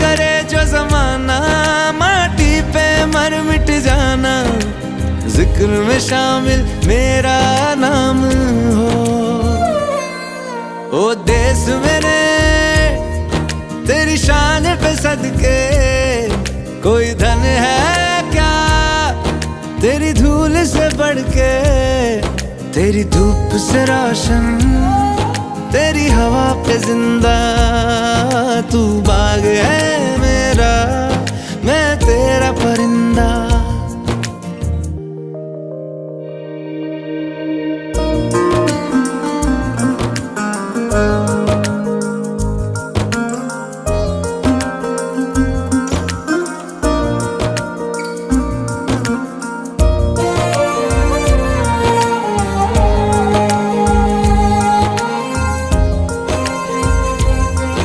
करे जो जमाना, माटी पे मर मिट जाना, जिक्र में शामिल मेरा नाम हो। ओ देश मेरे तेरी शान पे सदके, कोई धन है क्या तेरी धूल से बढ़ के, तेरी धूप से रोशन, तेरी हवा पे जिंदा तू